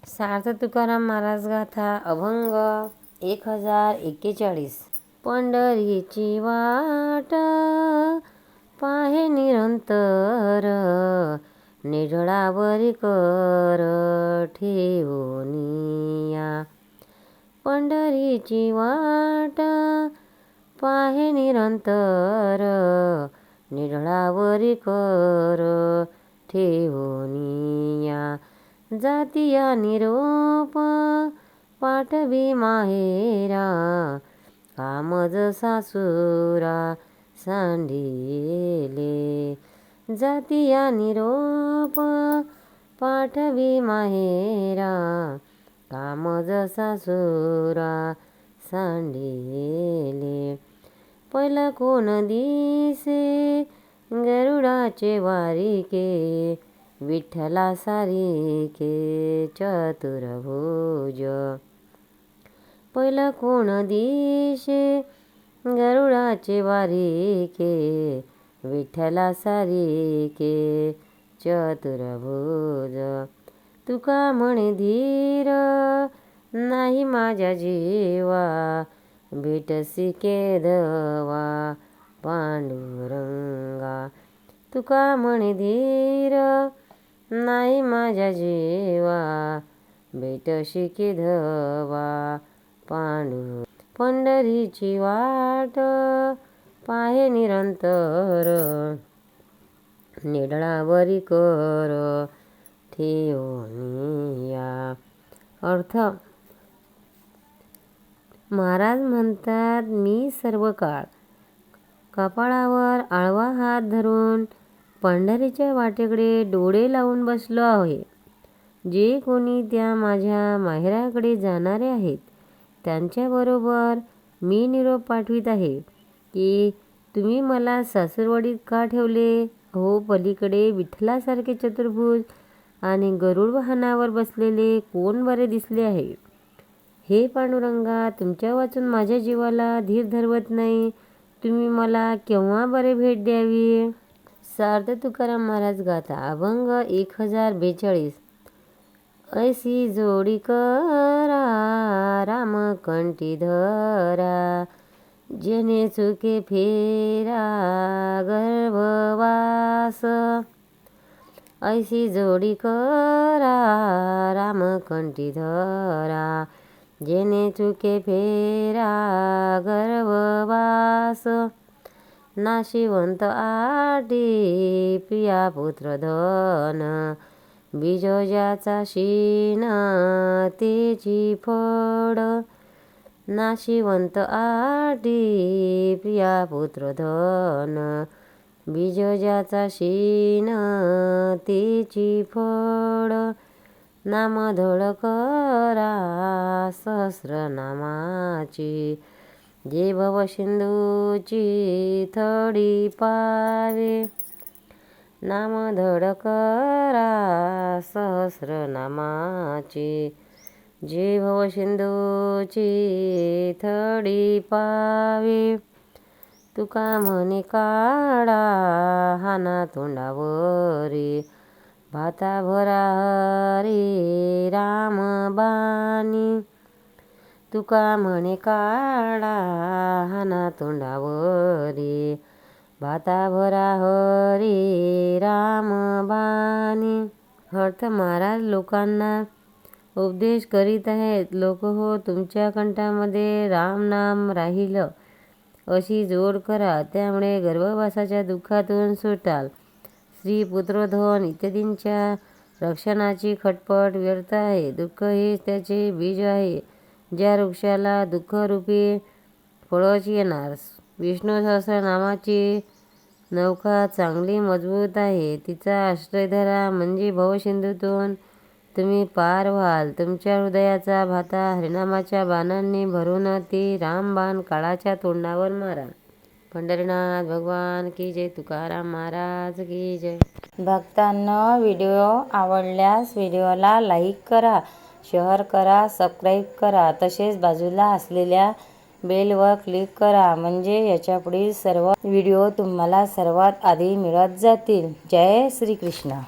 सार्थ तुकाराम महाराज गाथा अभंग 1041. पंढरीची वाट पाहे निरंतर, निढळावरी कर ठेवूनिया. पंढरीची वाट पाहे निरंतर, निढळावरी कर ठेवूनिया. जातिया निरोप पाठवी माहेरा, कामज सासुरा सांडिले. जातिया निरोप पाठवी माहेरा, कामज सासुरा सांडिले. पहिला कोण दिसे गरुडाचे वारिके, विठ्ठला सारिके चतुर्भुज. पहिला कोण दिसे गरुडाचे वारिके, विठ्ठला सारिके चतुर्भुज. तुका म्हणे धीर नाही माझ्या जीवा, भेटसी केदवा पांडुरंगा. तुका म्हणे धीर नाही माझ्या जीवा, भेटशी केदवा पांडू. पंढरीची वाट पाहे निरंतर, निढळावरी कर ठेवूनिया. अर्थ: महाराज म्हणतात, मी सर्व काळ कपाळावर आळवा हात धरून पंढरीच्या वाटेकडे डोळे लावून बसलो आहे. जे कोणी त्या माझ्या माहेराकडे जाणारे आहेत त्यांच्याबरोबर मी निरोप पाठवित आहे की तुम्ही मला सासुरवाडीत का ठेवले. हो, पलीकडे विठ्ठलासारखे चतुर्भुज आणि गरुड वाहनावर बसलेले कोण बरे दिसले आहे. हे पांडुरंगा, तुमच्या वाचून माझ्या जीवाला धीर धरवत नाही. तुम्ही मला केव्हा बरे भेट द्यावी. सार्थ तुकाराम महाराज गाथा अभंग 1042. ऐसी जोडी करा राम कंठी धरा, जेणे चुके फेरा गर्भवास. ऐसी जोडी करा राम कंठी धरा, जेणे चुके फेरा गर्भवास. नाशिवंत आटी प्रिया पुत्र धन, बीजोजाचा शीन तेची फळ. नाशिवंत आटी प्रिया पुत्र धन, बीजोजाचा शीन तेची फळ. नामधड करा सहस्रनामाची, जे भवसिंधूची थडी पावे. नामधड करा सहस्रनामाची, जे भवसिंधूची थडी पावे. तुका म्हणे काढा हाना तोंडावरी, भाता भरा हरी रामबाणी. तुका म्हणे काढा हाना तोंडावरी, भाता भरा हरी रामबाणी. अर्थ: महाराज लोकांना उपदेश करीत आहेत. लोक हो, तुमच्या कंठामध्ये रामनाम राहिलं अशी जोड करा, त्यामुळे गर्भवासाच्या दुःखातून सुटाल. स्त्री, पुत्र, धन इत्यादींच्या रक्षणाची खटपट व्यर्थ आहे. दुःख हेच त्याचे बीज आहे. ज्या वृक्षाला दुःखरूपी फळच येणार. विष्णू सहस्रनामाची नौका चांगली मजबूत आहे. तिचा आश्रय धरा, म्हणजे भवसिंधूतून तुम्ही पार व्हाल. तुमच्या हृदयाचा भाता हरिनामाच्या बाणांनी भरून ती रामबाण काळाच्या तोंडावर मारा. पंढरीनाथ भगवान की जय. तुकाराम महाराज की जय. भक्तांनो, व्हिडिओ आवडल्यास व्हिडिओला लाईक करा, शेअर करा, सबस्क्राईब करा. तसेच बाजूला असलेल्या बेलवर क्लिक करा, म्हणजे याच्यापुढील सर्व व्हिडिओ तुम्हाला सर्वात आधी मिळत जातील. जय श्री कृष्ण.